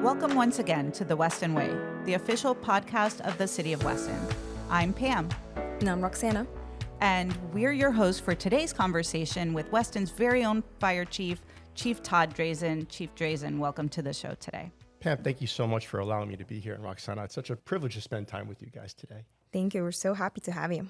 Welcome once again to the Weston Way, the official podcast of the City of Weston. I'm Pam. And I'm Roxana. And we're your hosts for today's conversation with Weston's very own fire chief, Chief Todd Draizin. Chief Draizin, welcome to the show today. Pam, thank you so much for allowing me to be here. And Roxana, it's such a privilege to spend time with you guys today. Thank you. We're so happy to have you.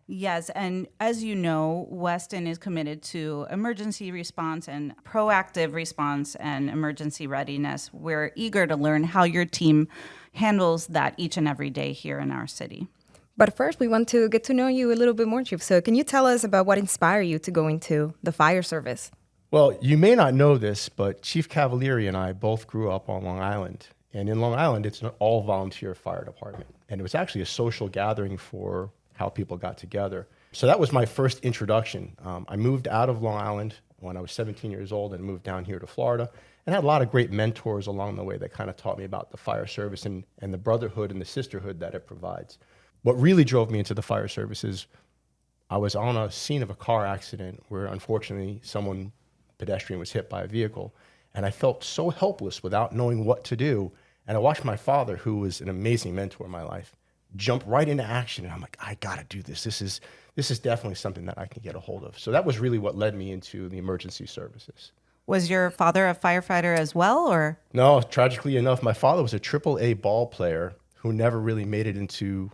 Yes, and as you know, Weston is committed to emergency response and proactive response and emergency readiness. We're eager to learn how your team handles that each and every day here in our city. But first, we want to get to know you a little bit more, Chief. So can you tell us about what inspired you to go into the fire service? Well, you may not know this, but Chief Cavalieri and I both grew up on Long Island. And in Long Island, it's an all-volunteer fire department. And it was actually a social gathering for how people got together. So that was my first introduction. I moved out of Long Island when I was 17 years old and moved down here to Florida and had a lot of great mentors along the way that kind of taught me about the fire service and the brotherhood and the sisterhood that it provides. What really drove me into the fire service is I was on a scene of a car accident where unfortunately pedestrian was hit by a vehicle, and I felt so helpless without knowing what to do. And I watched my father, who was an amazing mentor in my life, jump right into action. And I'm like, I gotta do this. This is definitely something that I can get a hold of. So that was really what led me into the emergency services. Was your father a firefighter as well, or? No, tragically enough, my father was a AAA ball player who never really made it into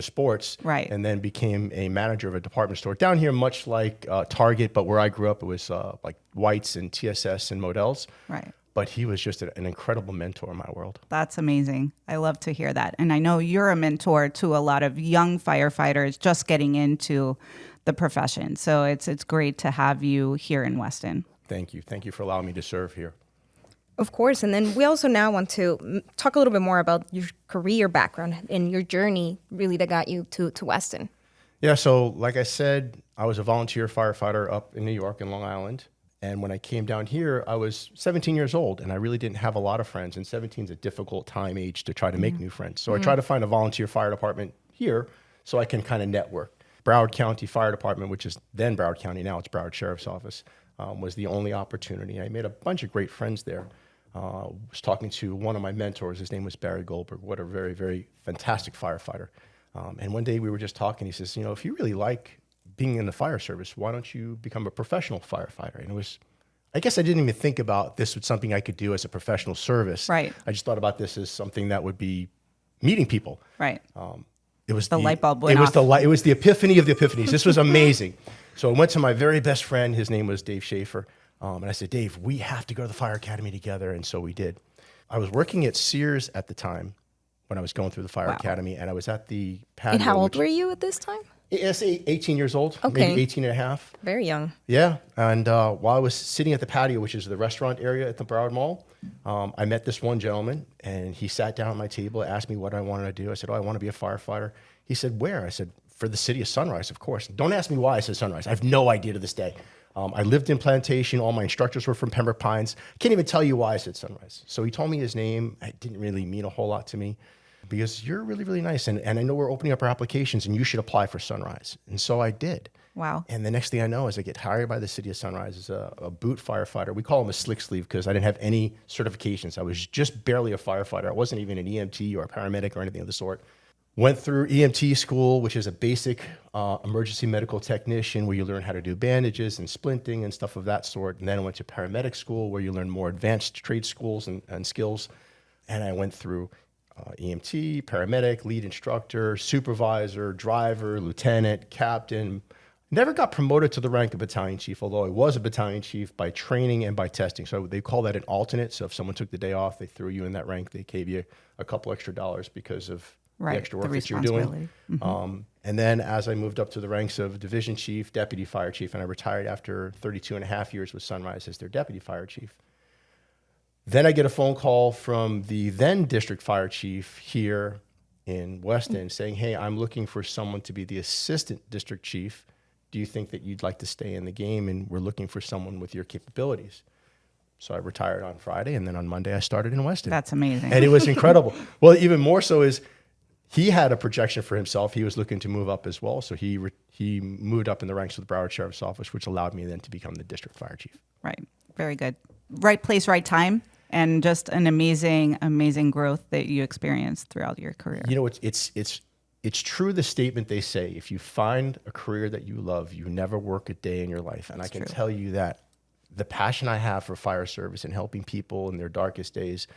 sports, right? And then became a manager of a department store down here, much like Target, but where I grew up, it was like White's and TSS and Modell's. Right. But he was just an incredible mentor in my world. That's amazing. I love to hear that. And I know you're a mentor to a lot of young firefighters just getting into the profession. So it's great to have you here in Weston. Thank you. Thank you for allowing me to serve here. Of course. And then we also now want to talk a little bit more about your career background and your journey really that got you to Weston. Yeah. So like I said, I was a volunteer firefighter up in New York and Long Island. And when I came down here, I was 17 years old and I really didn't have a lot of friends. And 17 is a difficult time age to try to make new friends. So I tried to find a volunteer fire department here so I can kind of network. Broward County Fire Department, which is then Broward County, now it's Broward Sheriff's Office, was the only opportunity. I made a bunch of great friends there. Was talking to one of my mentors. His name was Barry Goldberg. What a very, very fantastic firefighter. And one day we were just talking. He says, if you really like being in the fire service, why don't you become a professional firefighter? And I guess I didn't even think about this was something I could do as a professional service. Right. I just thought about this as something that would be meeting people. Right. It was the light bulb went off. It was the epiphany of the epiphanies. This was amazing. So I went to my very best friend. His name was Dave Schaefer. And I said, Dave, we have to go to the fire academy together. And so we did. I was working at Sears at the time when I was going through the fire academy, and I was at the patio. And how old were you at this time? I say 18 years old, Okay. maybe 18 and a half. Very young. Yeah. And while I was sitting at the patio, which is the restaurant area at the Broward Mall, I met this one gentleman, and he sat down at my table, asked me what I wanted to do. I said, I want to be a firefighter. He said, where? I said, for the city of Sunrise, of course. Don't ask me why I said Sunrise. I have no idea to this day. I lived in Plantation. All my instructors were from Pembroke Pines. I can't even tell you why I said Sunrise. So he told me his name. It didn't really mean a whole lot to me because you're really, really nice. And I know we're opening up our applications and you should apply for Sunrise. And so I did. Wow. And the next thing I know is I get hired by the city of Sunrise as a boot firefighter. We call him a slick sleeve because I didn't have any certifications. I was just barely a firefighter. I wasn't even an EMT or a paramedic or anything of the sort. Went through EMT school, which is a basic emergency medical technician where you learn how to do bandages and splinting and stuff of that sort. And then I went to paramedic school where you learn more advanced trade schools and skills. And I went through EMT, paramedic, lead instructor, supervisor, driver, lieutenant, captain. Never got promoted to the rank of battalion chief, although I was a battalion chief by training and by testing. So they call that an alternate. So if someone took the day off, they threw you in that rank. They gave you a couple extra dollars because of the extra work that you're doing. Mm-hmm. And then as I moved up to the ranks of division chief, deputy fire chief, and I retired after 32 and a half years with Sunrise as their deputy fire chief. Then I get a phone call from the then district fire chief here in Weston saying, hey, I'm looking for someone to be the assistant district chief. Do you think that you'd like to stay in the game? And we're looking for someone with your capabilities. So I retired on Friday, and then on Monday I started in Weston. That's amazing. And it was incredible. Well, even more so is he had a projection for himself. He was looking to move up as well. So he moved up in the ranks of the Broward Sheriff's Office, which allowed me then to become the district fire chief. Right. Very good. Right place, right time. and just an amazing growth that you experienced throughout your career. You know, it's true, the statement they say, if you find a career that you love, you never work a day in your life. And I can tell you that the passion I have for fire service and helping people in their darkest days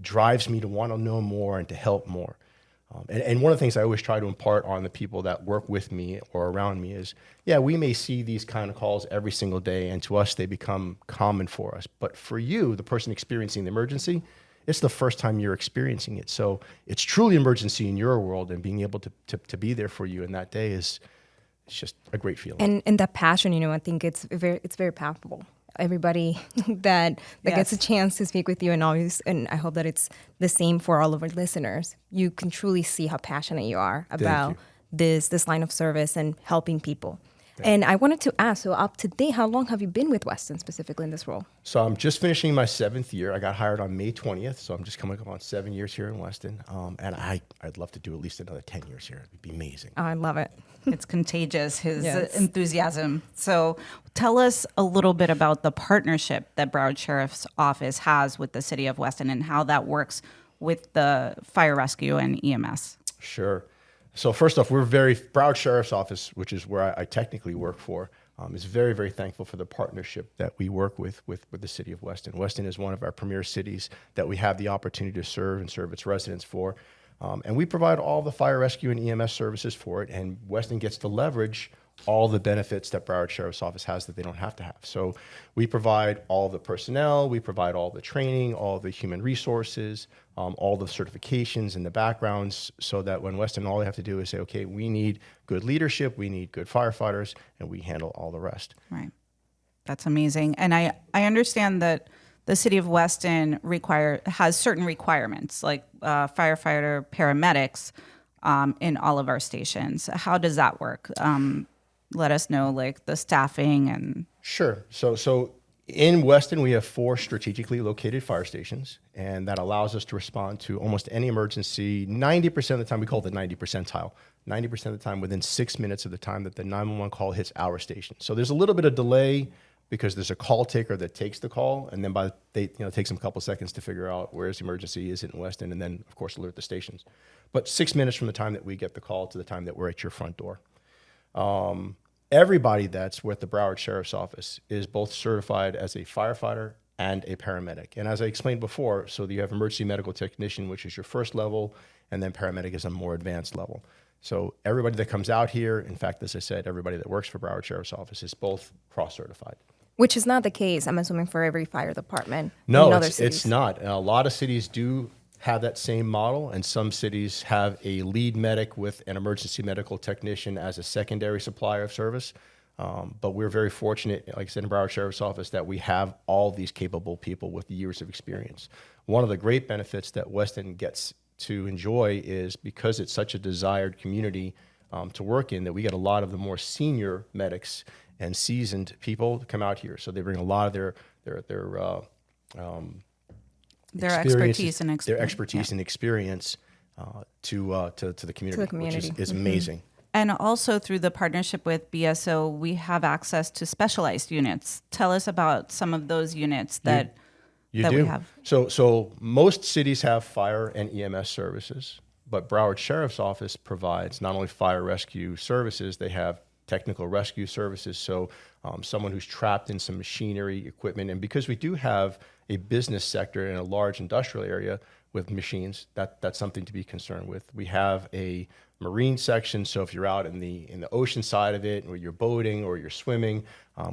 drives me to want to know more and to help more. And one of the things I always try to impart on the people that work with me or around me is, yeah, we may see these kind of calls every single day, and to us, they become common for us. But for you, the person experiencing the emergency, it's the first time you're experiencing it. So it's truly emergency in your world, and being able to be there for you in that day it's just a great feeling. And that passion, I think it's very palpable. Everybody that gets a chance to speak with you, and I hope that it's the same for all of our listeners. You can truly see how passionate you are about this line of service and helping people. And I wanted to ask, so up to date, how long have you been with Weston specifically in this role? So I'm just finishing my 7th year. I got hired on May 20th, so I'm just coming up on 7 years here in Weston. And I'd love to do at least another 10 years here. It'd be amazing. Oh, I love it. It's contagious, his enthusiasm. So tell us a little bit about the partnership that Broward Sheriff's Office has with the city of Weston and how that works with the fire rescue and EMS. Sure. So first off, Broward Sheriff's Office, which is where I technically work for, is very, very thankful for the partnership that we work with the city of Weston. Weston is one of our premier cities that we have the opportunity to serve its residents for. And we provide all the fire rescue and EMS services for it, and Weston gets to leverage all the benefits that Broward Sheriff's Office has that they don't have to have. So we provide all the personnel, we provide all the training, all the human resources, all the certifications and the backgrounds, so that when Weston, all they have to do is say, okay, we need good leadership, we need good firefighters, and we handle all the rest. Right. That's amazing. And I understand that the city of Weston has certain requirements, like firefighter, paramedics, in all of our stations. How does that work? Let us know, like, the staffing and... Sure. So in Weston, we have 4 strategically located fire stations, and that allows us to respond to almost any emergency 90% of the time. We call it the 90 percentile. 90% of the time within 6 minutes of the time that the 911 call hits our station. So there's a little bit of delay because there's a call taker that takes the call, and then it takes them a couple seconds to figure out where's the emergency, is it in Weston, and then, of course, alert the stations. But 6 minutes from the time that we get the call to the time that we're at your front door. Everybody that's with the Broward Sheriff's Office is both certified as a firefighter and a paramedic. And as I explained before, so you have emergency medical technician, which is your first level, and then paramedic is a more advanced level. So everybody that comes out here, in fact, as I said, everybody that works for Broward Sheriff's Office is both cross-certified. Which is not the case, I'm assuming, for every fire department. No, in other it's not. And a lot of cities do have that same model, and some cities have a lead medic with an emergency medical technician as a secondary supplier of service. But we're very fortunate, like I said, in Broward Sheriff's Office, that we have all these capable people with years of experience. One of the great benefits that Weston gets to enjoy is, because it's such a desired community to work in, that we get a lot of the more senior medics and seasoned people to come out here. So they bring a lot of their expertise and experience to the community, which is amazing. And also through the partnership with BSO, we have access to specialized units. Tell us about some of those units that we have. So most cities have fire and EMS services, but Broward Sheriff's Office provides not only fire rescue services, they have technical rescue services. So someone who's trapped in some machinery, equipment, and because we do have a business sector in a large industrial area with machines, that's something to be concerned with. We have a marine section, so if you're out in the ocean side of it, or you're boating or you're swimming,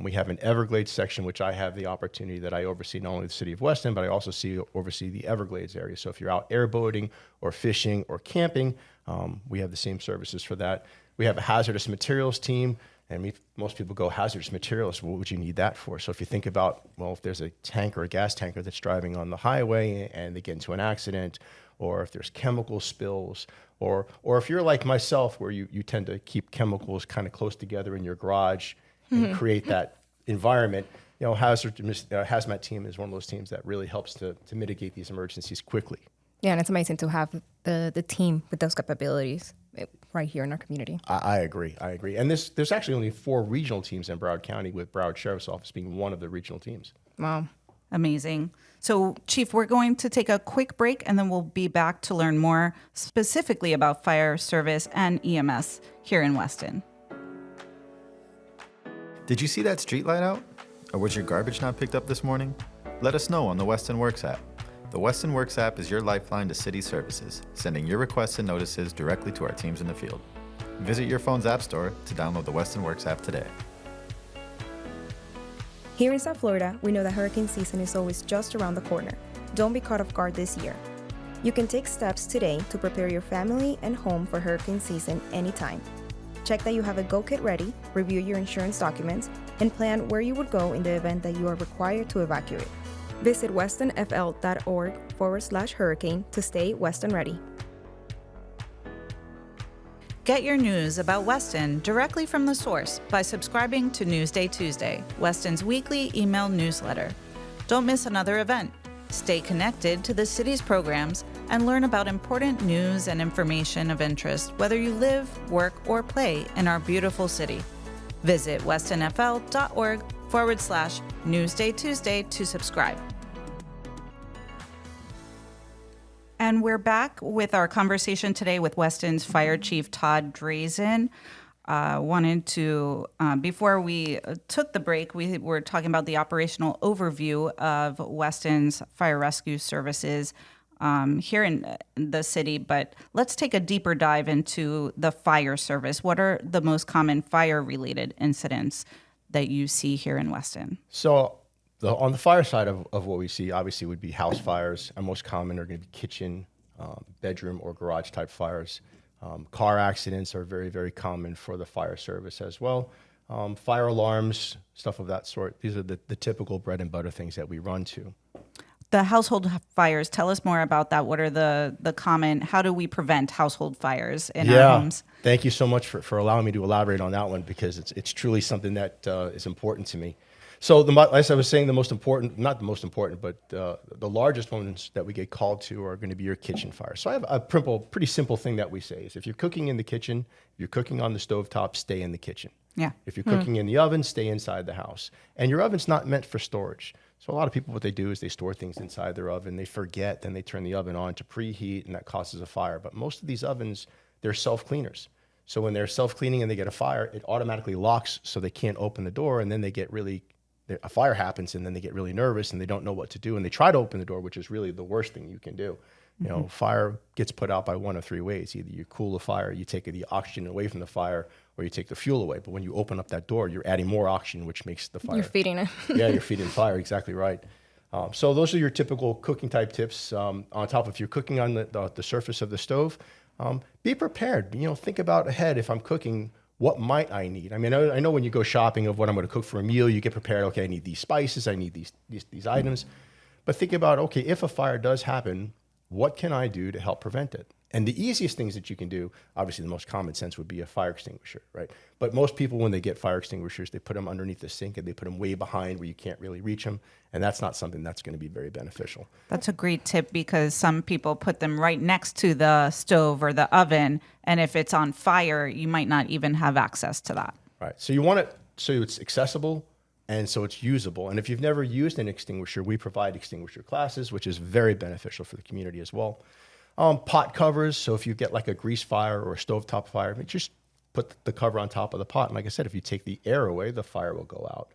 we have an Everglades section, which I have the opportunity that I oversee not only the city of Weston, but I also oversee the Everglades area. So if you're out airboating or fishing or camping, we have the same services for that. We have a hazardous materials team, and most people go, hazardous materials, what would you need that for? So if you think about, well, if there's a tank or a gas tanker that's driving on the highway and they get into an accident, or if there's chemical spills, or if you're like myself, where you tend to keep chemicals kind of close together in your garage and create that environment, hazmat team is one of those teams that really helps to mitigate these emergencies quickly. Yeah, and it's amazing to have the team with those capabilities right here in our community. I agree. And there's actually only 4 regional teams in Broward County, with Broward Sheriff's Office being one of the regional teams. Wow. Amazing. So, Chief, we're going to take a quick break and then we'll be back to learn more specifically about fire service and EMS here in Weston. Did you see that street light out? Or was your garbage not picked up this morning? Let us know on the Weston Works app. The Weston Works app is your lifeline to city services, sending your requests and notices directly to our teams in the field. Visit your phone's app store to download the Weston Works app today. Here in South Florida, we know that hurricane season is always just around the corner. Don't be caught off guard this year. You can take steps today to prepare your family and home for hurricane season anytime. Check that you have a go kit ready, review your insurance documents, and plan where you would go in the event that you are required to evacuate. Visit westonfl.org/hurricane to stay Weston ready. Get your news about Weston directly from the source by subscribing to Newsday Tuesday, Weston's weekly email newsletter. Don't miss another event. Stay connected to the city's programs and learn about important news and information of interest, whether you live, work, or play in our beautiful city. Visit westonfl.org/Newsday Tuesday to subscribe. And we're back with our conversation today with Weston's Fire Chief Todd Draizin. Wanted to, before we took the break, we were talking about the operational overview of Weston's fire rescue services here in the city, but let's take a deeper dive into the fire service. What are the most common fire-related incidents that you see here in Weston? So on the fire side of what we see, obviously, would be house fires. And most common are going to be kitchen, bedroom, or garage type fires. Car accidents are very, very common for the fire service as well. Fire alarms, stuff of that sort. These are the typical bread and butter things that we run to. The household fires, tell us more about that. What are the common, how do we prevent household fires in our homes? Thank you so much for allowing me to elaborate on that one, because it's truly something that is important to me. So as I was saying, the most important, not the most important, but the largest ones that we get called to are going to be your kitchen fire. So I have a pretty simple thing that we say is if you're cooking in the kitchen, if you're cooking on the stovetop, stay in the kitchen. Yeah. If you're cooking in the oven, stay inside the house. And your oven's not meant for storage. So a lot of people, what they do is they store things inside their oven. They forget, then they turn the oven on to preheat, and that causes a fire. But most of these ovens, they're self-cleaners. So when they're self-cleaning and they get a fire, it automatically locks so they can't open the door, and then they get a fire happens, and then they get really nervous and they don't know what to do, and they try to open the door, which is really the worst thing you can do. You know, fire gets put out by one of three ways. Either you cool the fire, you take the oxygen away from the fire, or you take the fuel away. But when you open up that door, you're adding more oxygen, which makes the fire. You're feeding it. Yeah, you're feeding fire. Exactly right. So those are your typical cooking type tips. On top, if you're cooking on the surface of the stove, be prepared. You know, think about ahead. If I'm cooking, what might I need? I mean, I know when you go shopping of what I'm going to cook for a meal, you get prepared. Okay, I need these spices. I need these items. But think about, okay, if a fire does happen, what can I do to help prevent it? And the easiest things that you can do, obviously the most common sense would be a fire extinguisher, right? But most people, when they get fire extinguishers, they put them underneath the sink and they put them way behind where you can't really reach them. And that's not something that's going to be very beneficial. That's a great tip, because some people put them right next to the stove or the oven. And if it's on fire, you might not even have access to that. Right. So you want it so it's accessible and so it's usable. And if you've never used an extinguisher, we provide extinguisher classes, which is very beneficial for the community as well. Pot covers. So if you get like a grease fire or a stovetop fire, just put the cover on top of the pot. And like I said, if you take the air away, the fire will go out.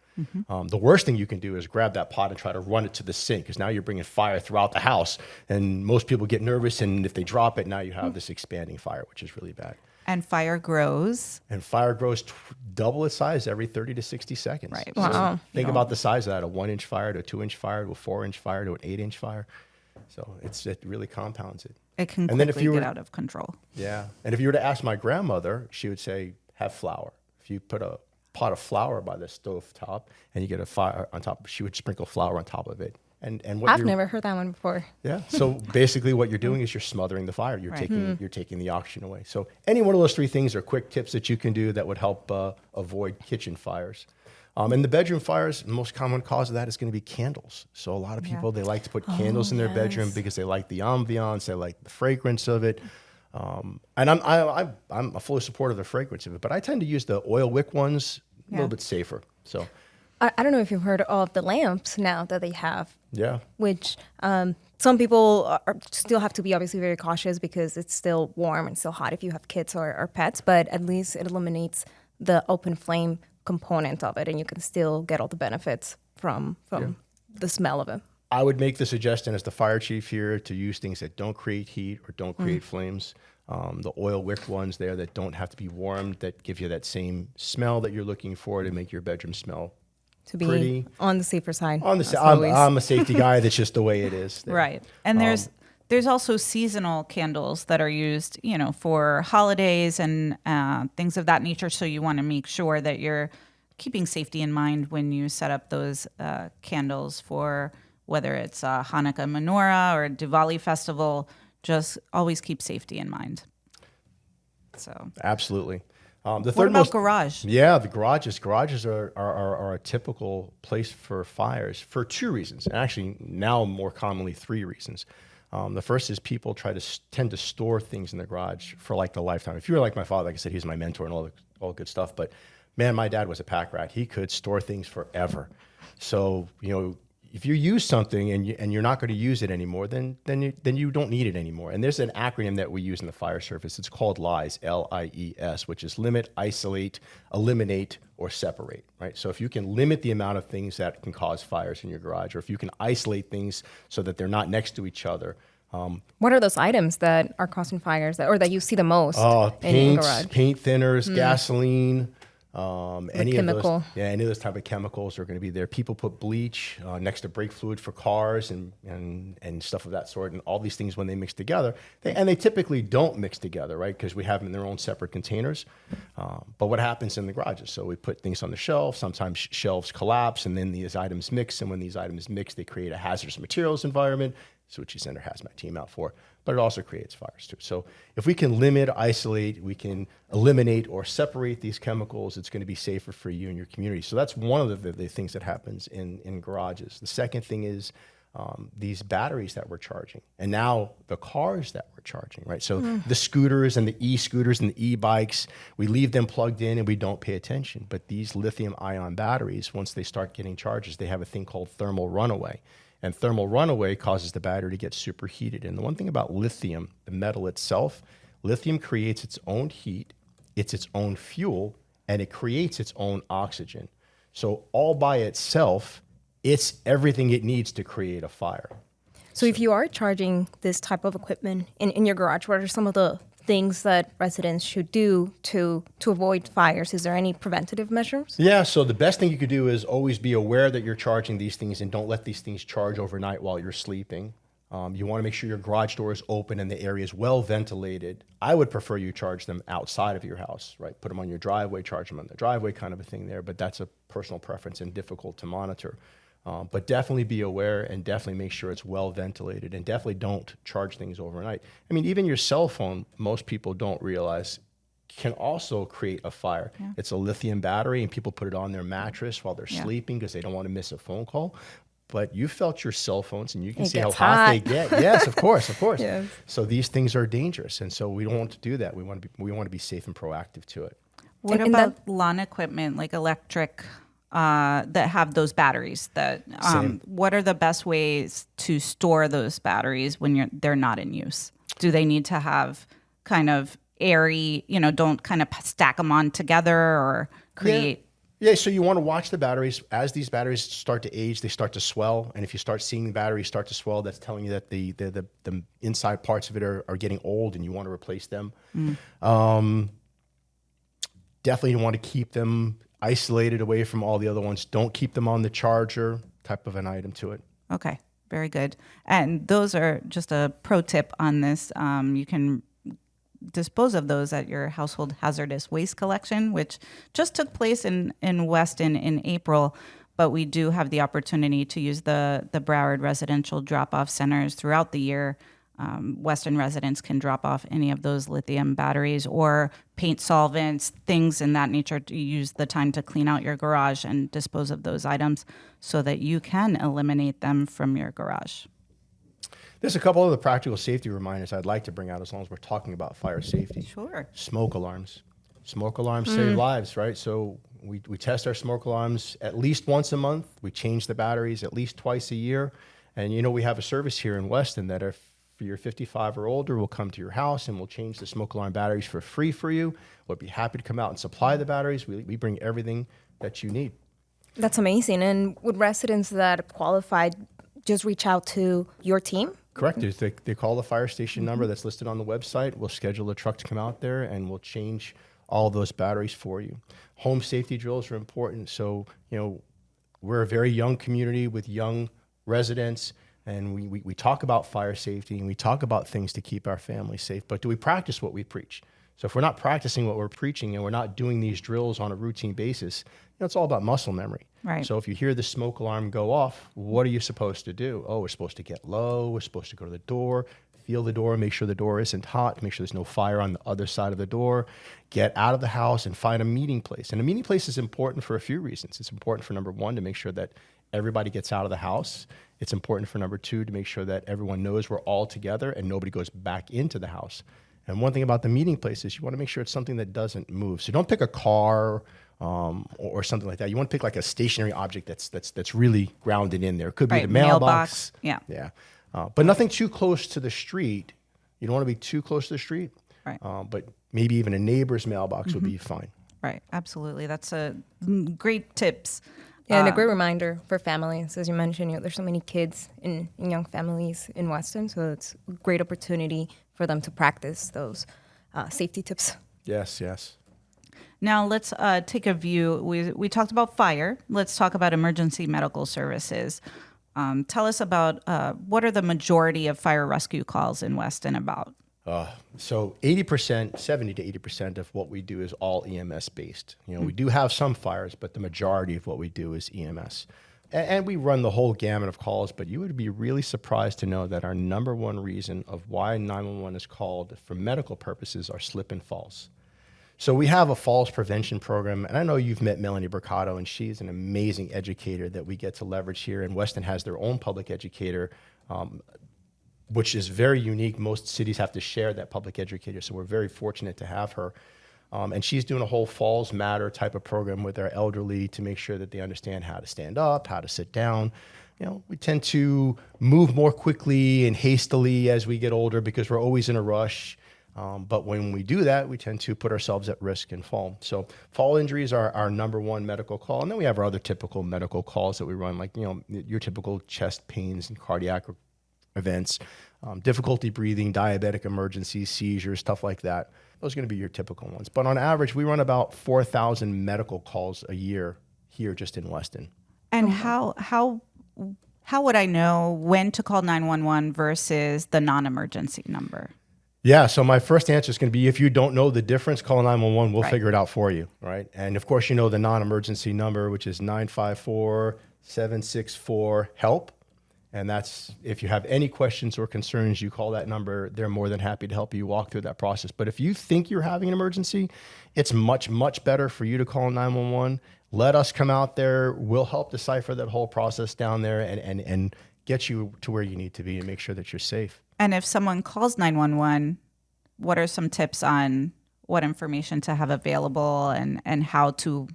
The worst thing you can do is grab that pot and try to run it to the sink, because now you're bringing fire throughout the house. And most people get nervous. And if they drop it, now you have this expanding fire, which is really bad. And fire grows. And fire grows double its size every 30 to 60 seconds. Right. So Wow. think about the size of that, a 1-inch fire to a 2-inch fire to a 4-inch fire to an 8-inch fire. So it really compounds it. It can And then if quickly you were- get out of control. Yeah. And if you were to ask my grandmother, she would say, have flour. If you put a pot of flour by the stove top and you get a fire on top, she would sprinkle flour on top of it. And what I've you're- never heard that one before. Yeah. So basically what you're doing is you're smothering the fire. You're Right. you're taking the oxygen away. So any one of those three things are quick tips that you can do that would help avoid kitchen fires. And the bedroom fires, the most common cause of that is going to be candles. So a lot of people, they like to put candles in their bedroom because they like the ambiance, they like the fragrance of it. And I'm a full support of the fragrance of it, but I tend to use the oil wick ones, a little bit safer. So I don't know if you've heard of the lamps now that they have, Yeah. which some people still have to be obviously very cautious because it's still warm and still hot if you have kids or pets, but at least it eliminates the open flame component of it, and you can still get all the benefits from the smell of it. I would make the suggestion as the fire chief here to use things that don't create heat or don't create flames. The oil wick ones there that don't have to be warmed, that give you that same smell that you're looking for to make your bedroom smell To be pretty. on the safer side. I'm a safety guy. That's just the way it is. There. Right. And there's also seasonal candles that are used, for holidays and things of that nature. So you want to make sure that you're keeping safety in mind when you set up those candles for whether it's a Hanukkah menorah or a Diwali festival. Just always keep safety in mind. So Absolutely. what about garage? Yeah, the garages. Garages are a typical place for fires for two reasons, and actually now more commonly three reasons. The first is people tend to store things in the garage for like the lifetime. If you were like my father, like I said, he's my mentor and all good stuff. But man, my dad was a pack rat. He could store things forever. So if you use something and you're not going to use it anymore, then you don't need it anymore. And there's an acronym that we use in the fire service. It's called LIES, LIES, which is limit, isolate, eliminate, or separate, right? So if you can limit the amount of things that can cause fires in your garage, or if you can isolate things so that they're not next to each other. What are those items that are causing fires or that you see the most in the garage? Paint thinners, gasoline, any of chemical. any of those type of chemicals are going to be there. People put bleach next to brake fluid for cars and stuff of that sort, and all these things when they mix together, they typically don't mix together, right? Because we have them in their own separate containers. But what happens in the garages? So we put things on the shelf. Sometimes shelves collapse, and then these items mix. And when these items mix, they create a hazardous materials environment. So which you send our hazmat team out for, but it also creates fires too. So if we can limit, isolate, we can eliminate or separate these chemicals, it's going to be safer for you and your community. So that's one of the things that happens in garages. The second thing is these batteries that we're charging, and now the cars that we're charging, right? So the scooters and the e-scooters and the e-bikes, we leave them plugged in and we don't pay attention. But these lithium-ion batteries, once they start getting charges, they have a thing called thermal runaway. And thermal runaway causes the battery to get superheated. And the one thing about lithium, the metal itself, lithium creates its own heat, it's its own fuel, and it creates its own oxygen. So all by itself, it's everything it needs to create a fire. So if you are charging this type of equipment in your garage, what are some of the things that residents should do to avoid fires? Is there any preventative measures? Yeah, so the best thing you could do is always be aware that you're charging these things and don't let these things charge overnight while you're sleeping. You want to make sure your garage door is open and the area is well ventilated. I would prefer you charge them outside of your house, right? Put them on your driveway, charge them on the driveway, kind of a thing there, but that's a personal preference and difficult to monitor. But definitely be aware and definitely make sure it's well ventilated, and definitely don't charge things overnight. I mean, even your cell phone, most people don't realize, can also create a fire. Yeah. It's a lithium battery, and people put it on their mattress while they're sleeping because they don't want to miss a phone call. But you felt your cell phones, and you can see how hot they get. Yes, of course. Yes. So these things are dangerous, and so we don't want to do that. We want to be safe and proactive to it. What about lawn equipment like electric that have those batteries? What are the best ways to store those batteries when they're not in use? Do they need to have kind of airy, don't kind of stack them on together or create? Yeah, so you want to watch the batteries. As these batteries start to age, they start to swell. And if you start seeing the batteries start to swell, that's telling you that the inside parts of it are getting old and you want to replace them. Definitely you want to keep them isolated away from all the other ones. Don't keep them on the charger, type of an item to it. Okay, very good. And those are just a pro tip on this. You can dispose of those at your household hazardous waste collection, which just took place in Weston in April. But we do have the opportunity to use the Broward residential drop-off centers throughout the year. Weston residents can drop off any of those lithium batteries or paint solvents, things in that nature, to use the time to clean out your garage and dispose of those items so that you can eliminate them from your garage. There's a couple of the practical safety reminders I'd like to bring out as long as we're talking about fire safety. Sure. Smoke alarms. Smoke alarms save lives, right? So we test our smoke alarms at least once a month. We change the batteries at least twice a year. And, we have a service here in Weston that if you're 55 or older, we'll come to your house and we'll change the smoke alarm batteries for free for you. We'll be happy to come out and supply the batteries. We bring everything that you need. That's amazing. And would residents that qualify just reach out to your team? Correct. They call the fire station number that's listed on the website. We'll schedule a truck to come out there and we'll change all of those batteries for you. Home safety drills are important. So, we're a very young community with young residents, and we talk about fire safety and we talk about things to keep our families safe, but do we practice what we preach? So if we're not practicing what we're preaching and we're not doing these drills on a routine basis, it's all about muscle memory. Right. So if you hear the smoke alarm go off, what are you supposed to do? Oh, we're supposed to get low. We're supposed to go to the door, feel the door, make sure the door isn't hot, make sure there's no fire on the other side of the door, get out of the house and find a meeting place. And a meeting place is important for a few reasons. It's important for number one, to make sure that everybody gets out of the house. It's important for number two, to make sure that everyone knows we're all together and nobody goes back into the house. And one thing about the meeting place is you want to make sure it's something that doesn't move. So don't pick a car or something like that. You want to pick like a stationary object that's really grounded in there. It could be the mailbox. Yeah. Yeah. But nothing too close to the street. You don't want to be too close to the street. Right. But maybe even a neighbor's mailbox would be fine. Right. Absolutely. That's a great tips. Yeah, and a great reminder for families. As you mentioned, there's so many kids in young families in Weston, so it's a great opportunity for them to practice those safety tips. Yes, yes. Now let's take a view. We talked about fire. Let's talk about emergency medical services. Tell us about what are the majority of fire rescue calls in Weston about? So 80%, 70 to 80% of what we do is all EMS based. We do have some fires, but the majority of what we do is EMS. And we run the whole gamut of calls, but you would be really surprised to know that our number one reason of why 911 is called for medical purposes are slip and falls. So we have a falls prevention program, and I know you've met Melanie Mercado, and she's an amazing educator that we get to leverage here. And Weston has their own public educator, which is very unique. Most cities have to share that public educator, so we're very fortunate to have her. And she's doing a whole Falls Matter type of program with our elderly to make sure that they understand how to stand up, how to sit down. We tend to move more quickly and hastily as we get older because we're always in a rush. But when we do that, we tend to put ourselves at risk and fall. So fall injuries are our number one medical call. And then we have our other typical medical calls that we run, like, your typical chest pains and cardiac events, difficulty breathing, diabetic emergencies, seizures, stuff like that. Those are going to be your typical ones. But on average, we run about 4,000 medical calls a year here just in Weston. And how would I know when to call 911 versus the non-emergency number? Yeah, so my first answer is going to be, if you don't know the difference, call 911. We'll Right. figure it out for you, right? And of course, the non-emergency number, which is 954-764-HELP. And that's, if you have any questions or concerns, you call that number. They're more than happy to help you walk through that process. But if you think you're having an emergency, it's much, much better for you to call 911. Let us come out there. We'll help decipher that whole process down there and get you to where you need to be and make sure that you're safe. And if someone calls 911, what are some tips on what information to have available and how to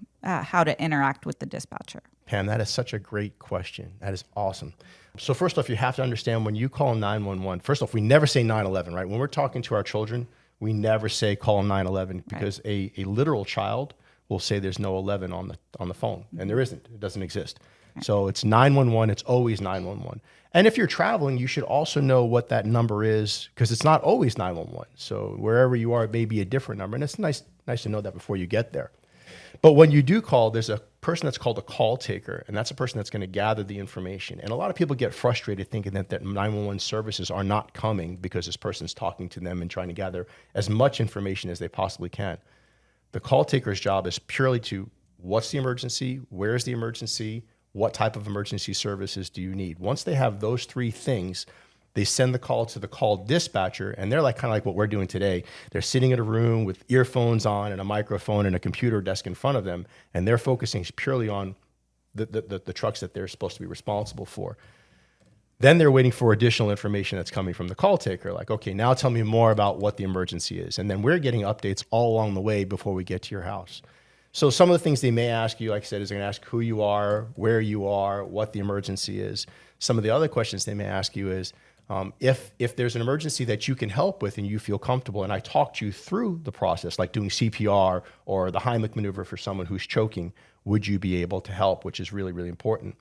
interact with the dispatcher? Pam, that is such a great question. That is awesome. So first off, you have to understand when you call 911, first off, we never say 911, right? When we're talking to our children, we never say call 911 because a literal child will say there's no 11 on the phone, and there isn't. It doesn't exist. So it's 911. It's always 911. And if you're traveling, you should also know what that number is because it's not always 911. So wherever you are, it may be a different number, and it's nice to know that before you get there. But when you do call, there's a person that's called a call taker, and that's a person that's going to gather the information. And a lot of people get frustrated thinking that 911 services are not coming because this person's talking to them and trying to gather as much information as they possibly can. The call taker's job is purely to, what's the emergency? Where's the emergency? What type of emergency services do you need? Once they have those three things, they send the call to the call dispatcher, and they're kind of like what we're doing today. They're sitting in a room with earphones on and a microphone and a computer desk in front of them, and they're focusing purely on the trucks that they're supposed to be responsible for. Then they're waiting for additional information that's coming from the call taker. Like, okay, now tell me more about what the emergency is. And then we're getting updates all along the way before we get to your house. So some of the things they may ask you, like I said, is they're going to ask who you are, where you are, what the emergency is. Some of the other questions they may ask you is, if there's an emergency that you can help with and you feel comfortable, and I talked you through the process, like doing CPR or the Heimlich maneuver for someone who's choking, would you be able to help, which is really, really important.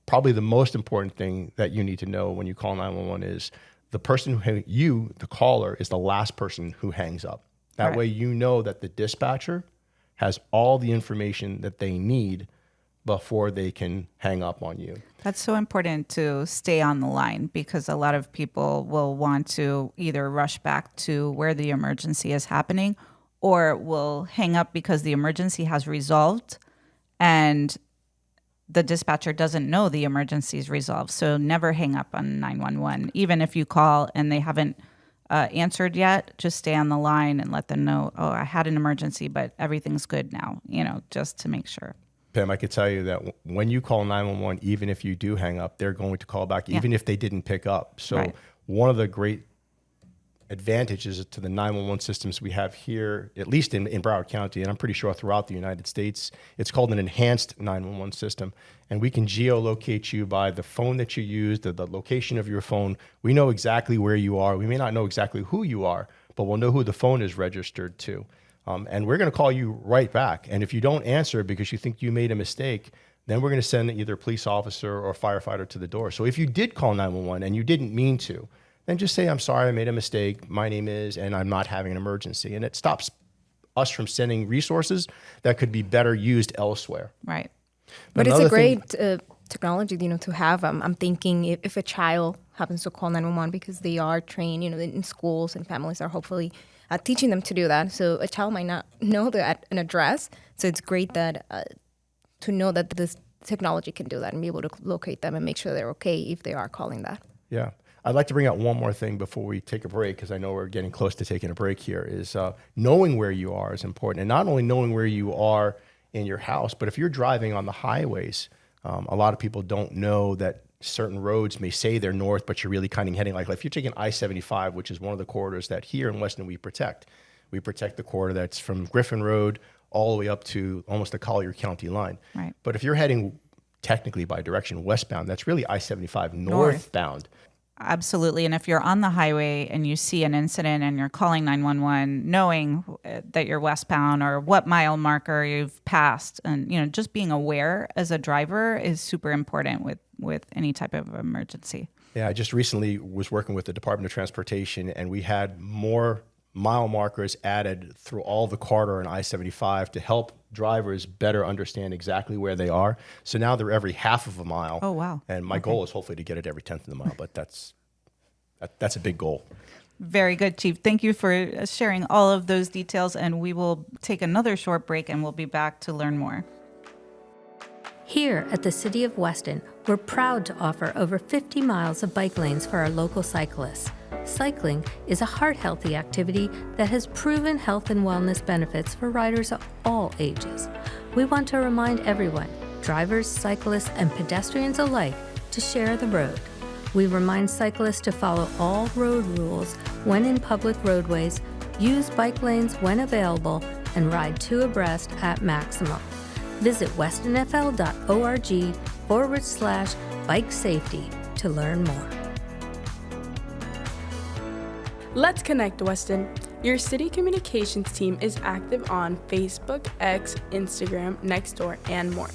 Probably the most important thing that you need to know when you call 911 is the person the caller, is the last person who hangs up. That Right. way you know that the dispatcher has all the information that they need before they can hang up on you. That's so important to stay on the line, because a lot of people will want to either rush back to where the emergency is happening, or will hang up because the emergency has resolved and the dispatcher doesn't know the emergency is resolved. So never hang up on 911. Even if you call and they haven't answered yet, just stay on the line and let them know, oh, I had an emergency, but everything's good now, just to make sure. Pam, I could tell you that when you call 911, even if you do hang up, they're going to call back, even if they didn't pick up. So Right. one of the great advantages to the 911 systems we have here, at least in Broward County, and I'm pretty sure throughout the United States, it's called an enhanced 911 system. And we can geolocate you by the phone that you use, the location of your phone. We know exactly where you are. We may not know exactly who you are, but we'll know who the phone is registered to. And we're going to call you right back. And if you don't answer because you think you made a mistake, then we're going to send either a police officer or firefighter to the door. So if you did call 911 and you didn't mean to, then just say, I'm sorry, I made a mistake. My name is, and I'm not having an emergency. And it stops us from sending resources that could be better used elsewhere. Right. But it's Another a great technology, to have. I'm thinking if a child happens to call 911 because they are trained, in schools, and families are hopefully teaching them to do that. So a child might not know an address. So it's great that to know that this technology can do that and be able to locate them and make sure they're okay if they are calling that. Yeah. I'd like to bring out one more thing before we take a break, because I know we're getting close to taking a break here, is knowing where you are is important. And not only knowing where you are in your house, but if you're driving on the highways, a lot of people don't know that certain roads may say they're north, but you're really kind of heading, like if you're taking I-75, which is one of the corridors that here in Weston we protect. We protect the corridor that's from Griffin Road all the way up to almost the Collier County line. Right. But if you're heading technically by direction westbound, that's really I-75 northbound. Absolutely. And if you're on the highway and you see an incident and you're calling 911, knowing that you're westbound or what mile marker you've passed, and just being aware as a driver is super important with any type of emergency. Yeah, I just recently was working with the Department of Transportation, and we had more mile markers added through all the corridor in I-75 to help drivers better understand exactly where they are. So now they're every half of a mile. Oh, wow. And my goal is hopefully to get it every 10th of the mile, but that's a big goal. Very good, Chief. Thank you for sharing all of those details, and we will take another short break and we'll be back to learn more. Here at the City of Weston, we're proud to offer over 50 miles of bike lanes for our local cyclists. Cycling is a heart-healthy activity that has proven health and wellness benefits for riders of all ages. We want to remind everyone, drivers, cyclists, and pedestrians alike, to share the road. We remind cyclists to follow all road rules when in public roadways, use bike lanes when available, and ride two abreast at maximum. Visit westonfl.org/bike safety to learn more. Let's connect, Weston. Your city communications team is active on Facebook, X, Instagram, Nextdoor, and more.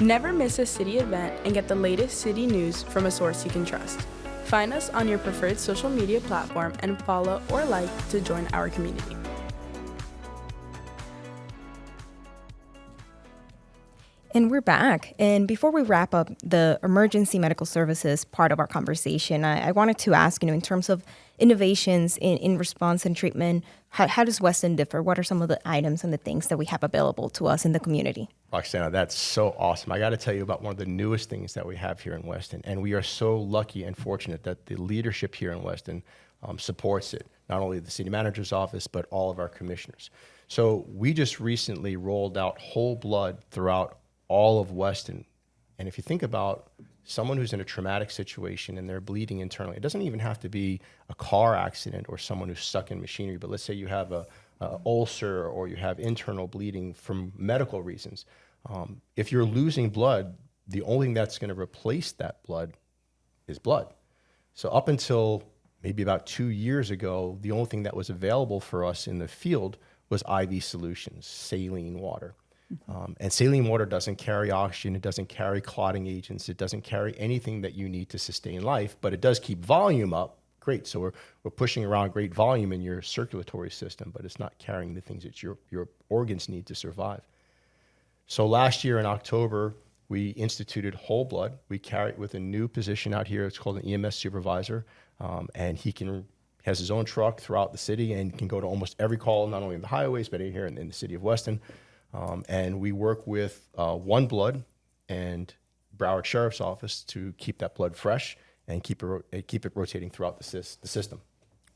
Never miss a city event and get the latest city news from a source you can trust. Find us on your preferred social media platform and follow or like to join our community. And we're back. And before we wrap up the emergency medical services part of our conversation, I wanted to ask, in terms of innovations in response and treatment, how does Weston differ? What are some of the items and the things that we have available to us in the community? Roxana, that's so awesome. I got to tell you about one of the newest things that we have here in Weston. And we are so lucky and fortunate that the leadership here in Weston supports it. Not only the city manager's office, but all of our commissioners. So we just recently rolled out whole blood throughout all of Weston. And if you think about someone who's in a traumatic situation and they're bleeding internally. It doesn't even have to be a car accident or someone who's stuck in machinery, but let's say you have a ulcer or you have internal bleeding from medical reasons. If you're losing blood, the only thing that's going to replace that blood is blood. So up until maybe about 2 years ago, the only thing that was available for us in the field was IV solutions, saline water. And saline water doesn't carry oxygen, it doesn't carry clotting agents, it doesn't carry anything that you need to sustain life, but it does keep volume up. Great, so we're pushing around great volume in your circulatory system, but it's not carrying the things that your organs need to survive. So last year in October, we instituted whole blood. We carry it with a new position out here. It's called an EMS supervisor, and he has his own truck throughout the city and can go to almost every call, not only in the highways, but here in the city of Weston. And we work with One Blood and Broward Sheriff's Office to keep that blood fresh and keep it rotating throughout the system.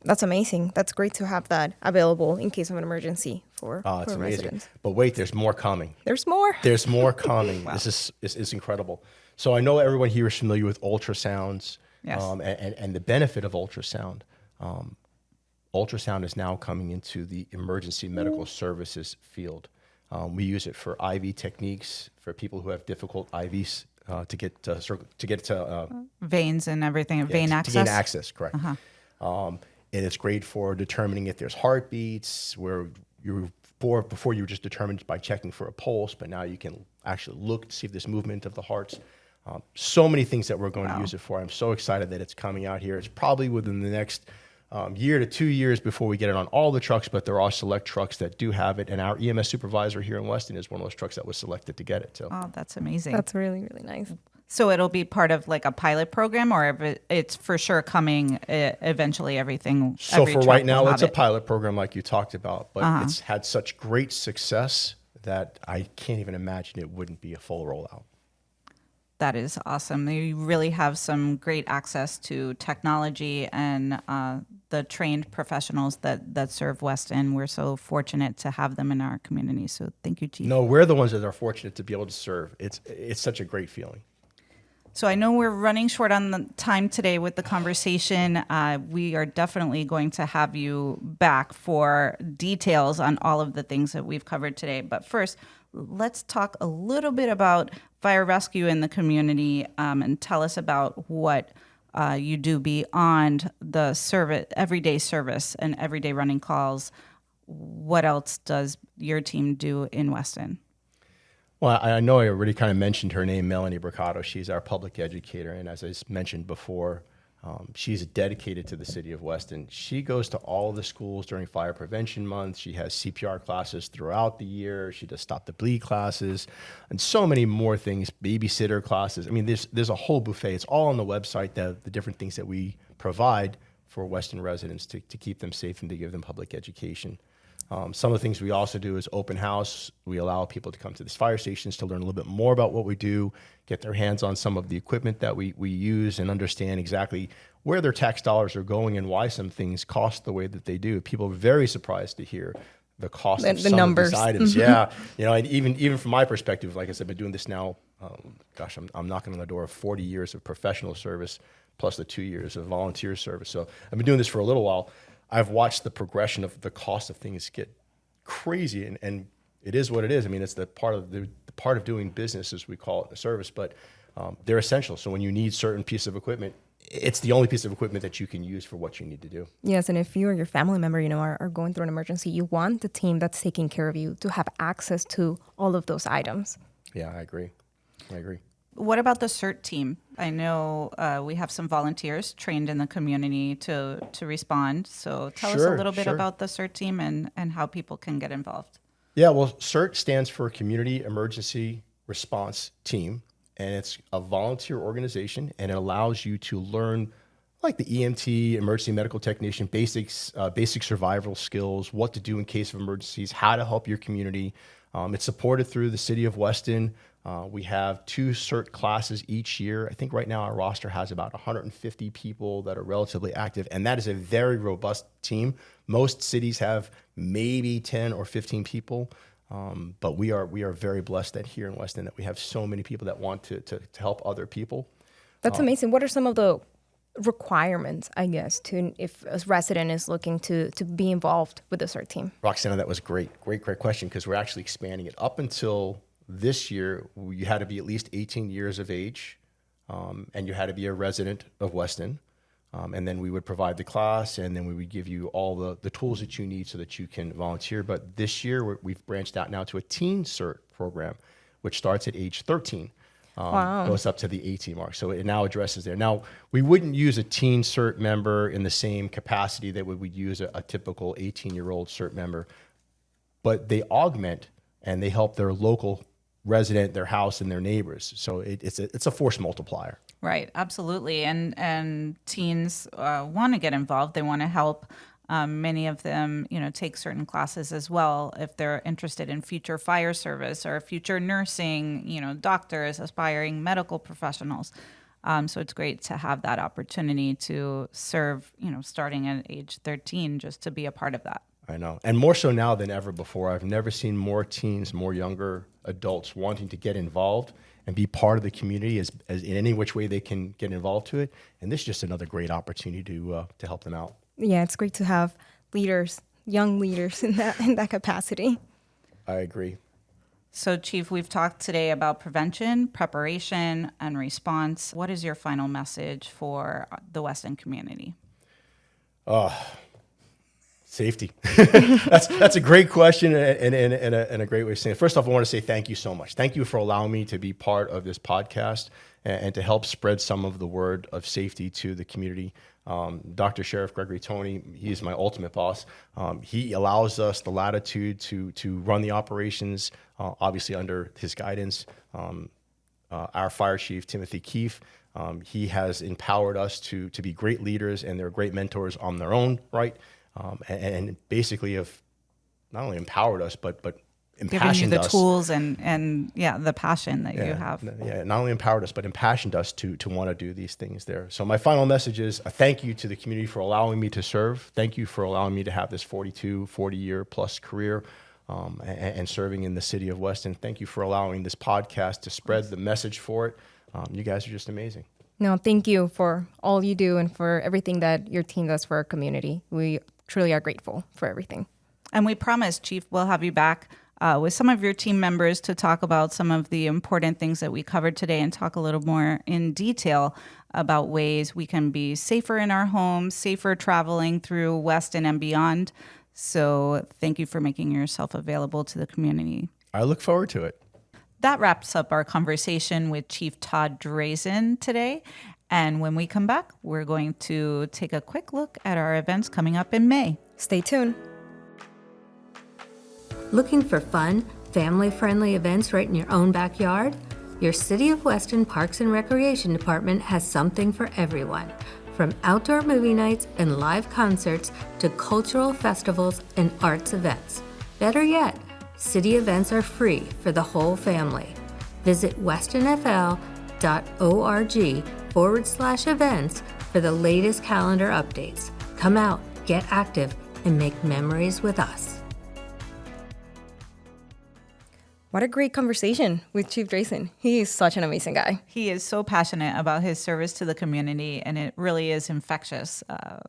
That's amazing. That's great to have that available in case of an emergency for It's amazing. residents. But wait, there's more coming. There's more. There's more coming. Wow. This is incredible. So I know everyone here is familiar with ultrasounds, yes. And the benefit of ultrasound. Ultrasound is now coming into the emergency medical services field. We use it for IV techniques for people who have difficult IVs to get to veins and everything, vein access. To gain access, correct. And it's great for determining if there's heartbeats, where before you were just determined by checking for a pulse, but now you can actually look to see if there's movement of the hearts. So many things that we're going to use it for. I'm so excited that it's coming out here. It's probably within the next year to 2 years before we get it on all the trucks, but there are select trucks that do have it. And our EMS supervisor here in Weston is one of those trucks that was selected to get it. So. Oh, that's amazing. That's really, really nice. So it'll be part of like a pilot program, or if it's for sure coming eventually everything. So for right now, it's a pilot program like you talked about, but it's had such great success that I can't even imagine it wouldn't be a full rollout. That is awesome. You really have some great access to technology and the trained professionals that serve Weston. We're so fortunate to have them in our community. So thank you, Chief. No, we're the ones that are fortunate to be able to serve. It's such a great feeling. So I know we're running short on the time today with the conversation. We are definitely going to have you back for details on all of the things that we've covered today. But first, let's talk a little bit about fire rescue in the community, and tell us about what you do beyond the everyday service and everyday running calls. What else does your team do in Weston? Well, I know I already kind of mentioned her name, Melanie Bricado. She's our public educator, and as I mentioned before, she's dedicated to the city of Weston. She goes to all the schools during Fire Prevention Month. She has CPR classes throughout the year. She does Stop the Bleed classes, and so many more things, babysitter classes. I mean, there's a whole buffet. It's all on the website, the different things that we provide for Weston residents to keep them safe and to give them public education. Some of the things we also do is open house. We allow people to come to these fire stations to learn a little bit more about what we do, get their hands on some of the equipment that we use, and understand exactly where their tax dollars are going and why some things cost the way that they do. People are very surprised to hear the cost of some numbers. of these items. Yeah, and even from my perspective, like I said, I've been doing this now. I'm knocking on the door of 40 years of professional service plus the 2 years of volunteer service. So I've been doing this for a little while. I've watched the progression of the cost of things get crazy, and it is what it is. I mean, it's the part of doing business, as we call it, the service, but they're essential. So when you need certain piece of equipment, it's the only piece of equipment that you can use for what you need to do. Yes, and if you or your family member, are going through an emergency, you want the team that's taking care of you to have access to all of those items. Yeah, I agree. What about the CERT team? I know we have some volunteers trained in the community to respond. So tell us a little bit about the CERT team and how people can get involved. Yeah, well, CERT stands for Community Emergency Response Team, and it's a volunteer organization, and it allows you to learn like the EMT, emergency medical technician, basic survival skills, what to do in case of emergencies, how to help your community. It's supported through the city of Weston. We have 2 CERT classes each year. I think right now our roster has about 150 people that are relatively active, and that is a very robust team. Most cities have maybe 10 or 15 people, but we are very blessed that here in Weston that we have so many people that want to help other people. That's amazing. What are some of the requirements, I guess, to if a resident is looking to be involved with the CERT team? Roxana, that was great question, because we're actually expanding it. Up until this year, you had to be at least 18 years of age, and you had to be a resident of Weston. And then we would provide the class, and then we would give you all the tools that you need so that you can volunteer. But this year, we've branched out now to a teen CERT program, which starts at age 13. Goes up to the 18 mark. So it now addresses there. Now, we wouldn't use a teen CERT member in the same capacity that we would use a typical 18-year-old CERT member, but they augment and they help their local resident, their house, and their neighbors. So it's a force multiplier. Right, absolutely. And teens want to get involved. They want to help. Many of them, take certain classes as well if they're interested in future fire service or future nursing, doctors, aspiring medical professionals. So it's great to have that opportunity to serve, starting at age 13, just to be a part of that. I know. And more so now than ever before. I've never seen more teens, more younger adults wanting to get involved and be part of the community as in any which way they can get involved to it. And this is just another great opportunity to help them out. Yeah, it's great to have leaders, young leaders in that capacity. I agree. So, Chief, we've talked today about prevention, preparation, and response. What is your final message for the Weston community? Safety. That's a great question and a great way of saying it. First off, I want to say thank you so much. Thank you for allowing me to be part of this podcast and to help spread some of the word of safety to the community. Dr. Sheriff Gregory Toney, he is my ultimate boss. He allows us the latitude to run the operations, obviously under his guidance. Our fire chief, Timothy Keefe, he has empowered us to be great leaders, and they're great mentors on their own right. And basically have not only empowered us, but impassioned us. Giving you the tools and the passion that you have. Yeah, not only empowered us, but impassioned us to want to do these things there. So my final message is a thank you to the community for allowing me to serve. Thank you for allowing me to have this 40-year plus career and serving in the city of Weston. Thank you for allowing this podcast to spread the message for it. You guys are just amazing. No, thank you for all you do and for everything that your team does for our community. We truly are grateful for everything. And we promise, Chief, we'll have you back with some of your team members to talk about some of the important things that we covered today and talk a little more in detail about ways we can be safer in our homes, safer traveling through Weston and beyond. So thank you for making yourself available to the community. I look forward to it. That wraps up our conversation with Chief Todd Draizin today. And when we come back, we're going to take a quick look at our events coming up in May. Stay tuned. Looking for fun, family-friendly events right in your own backyard? Your City of Weston Parks and Recreation Department has something for everyone. From outdoor movie nights and live concerts to cultural festivals and arts events. Better yet, city events are free for the whole family. Visit westonfl.org/events for the latest calendar updates. Come out, get active, and make memories with us. What a great conversation with Chief Draizin. He is such an amazing guy. He is so passionate about his service to the community, and it really is infectious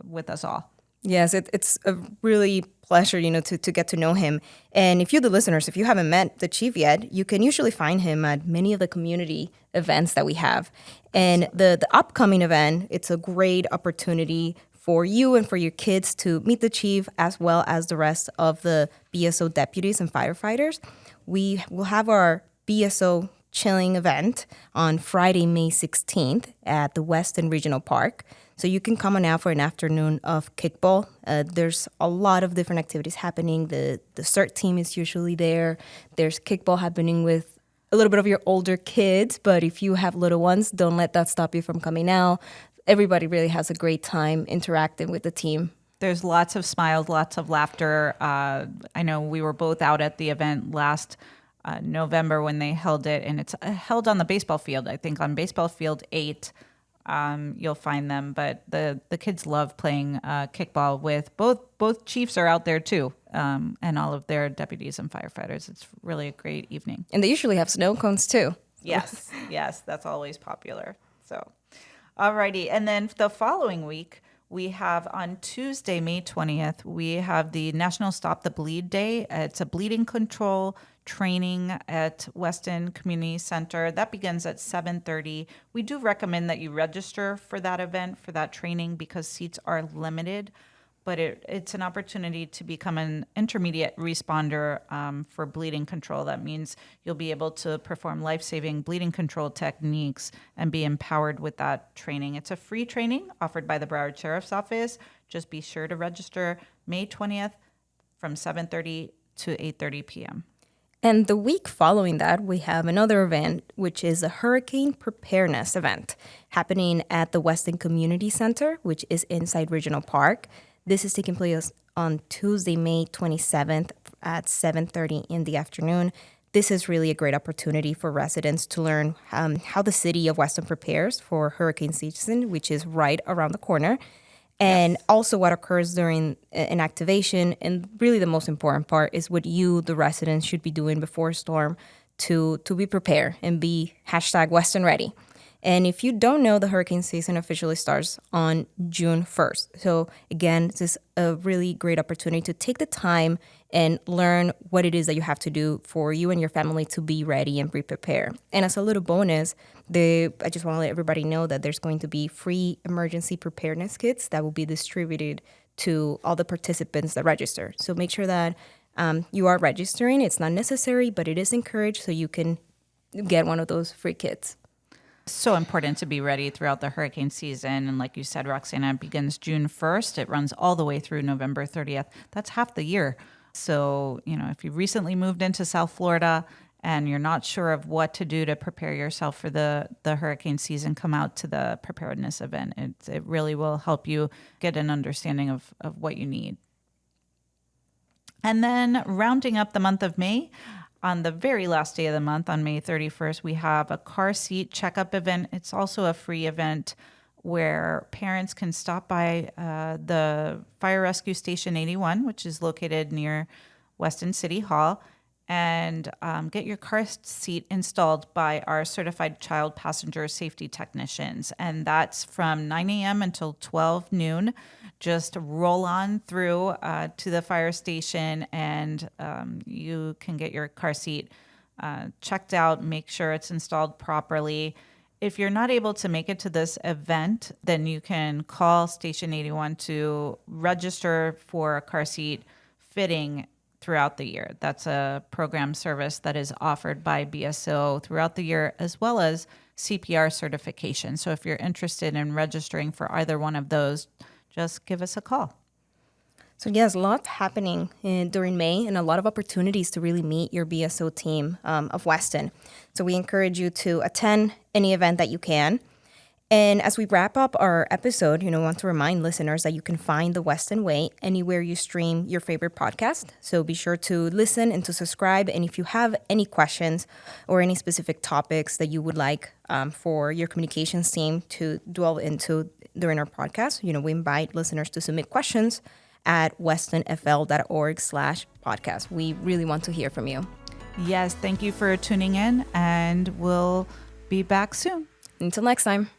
with us all. Yes, it's a really pleasure, to get to know him. And if you, the listeners, if you haven't met the chief yet, you can usually find him at many of the community events that we have. And the upcoming event, it's a great opportunity for you and for your kids to meet the chief as well as the rest of the BSO deputies and firefighters. We will have our BSO chilling event on Friday, May 16th at the Weston Regional Park. So you can come on out for an afternoon of kickball. There's a lot of different activities happening. The CERT team is usually there. There's kickball happening with a little bit of your older kids, but if you have little ones, don't let that stop you from coming out. Everybody really has a great time interacting with the team. There's lots of smiles, lots of laughter. I know we were both out at the event last November when they held it, and it's held on the baseball field, I think on baseball field 8. You'll find them, but the kids love playing kickball with both chiefs are out there too, and all of their deputies and firefighters. It's really a great evening. And they usually have snow cones too. Yes, that's always popular. So Alrighty, and then the following week, we have on Tuesday, May 20th, we have the National Stop the Bleed Day. It's a bleeding control training at Weston Community Center. That begins at 7:30. We do recommend that you register for that event, for that training, because seats are limited. But it's an opportunity to become an intermediate responder for bleeding control. That means you'll be able to perform life-saving bleeding control techniques and be empowered with that training. It's a free training offered by the Broward Sheriff's Office. Just be sure to register May 20th from 7:30 to 8:30 p.m. And the week following that, we have another event, which is a hurricane preparedness event happening at the Weston Community Center, which is inside Regional Park. This is taking place on Tuesday, May 27th at 7:30 in the afternoon. This is really a great opportunity for residents to learn how the city of Weston prepares for hurricane season, which is right around the corner, and also what occurs during an activation. And really the most important part is what you, the residents, should be doing before a storm to be prepared and be #Weston ready. And if you don't know, the hurricane season officially starts on June 1st. So again, this is a really great opportunity to take the time and learn what it is that you have to do for you and your family to be ready and be prepared. And as a little bonus, I just want to let everybody know that there's going to be free emergency preparedness kits that will be distributed to all the participants that register. So make sure that you are registering. It's not necessary, but it is encouraged so you can get one of those free kits. So important to be ready throughout the hurricane season. And like you said, Roxana, it begins June 1st. It runs all the way through November 30th. That's half the year. So, if you recently moved into South Florida and you're not sure of what to do to prepare yourself for the hurricane season, come out to the preparedness event. It really will help you get an understanding of what you need. And then rounding up the month of May, on the very last day of the month, on May 31st, we have a car seat checkup event. It's also a free event where parents can stop by the Fire Rescue Station 81, which is located near Weston City Hall, and get your car seat installed by our certified child passenger safety technicians. And that's from 9 a.m. until 12 noon. Just roll on through to the fire station and you can get your car seat checked out, make sure it's installed properly. If you're not able to make it to this event, then you can call Station 81 to register for a car seat fitting throughout the year. That's a program service that is offered by BSO throughout the year, as well as CPR certification. So if you're interested in registering for either one of those, just give us a call. So yes, a lot happening during May and a lot of opportunities to really meet your BSO team of Weston. So we encourage you to attend any event that you can. And as we wrap up our episode, I want to remind listeners that you can find the Weston Way anywhere you stream your favorite podcast. So be sure to listen and to subscribe. And if you have any questions or any specific topics that you would like for your communications team to dwell into during our podcast, we invite listeners to submit questions at westonfl.org/podcast. We really want to hear from you. Yes, thank you for tuning in, and we'll be back soon. Until next time.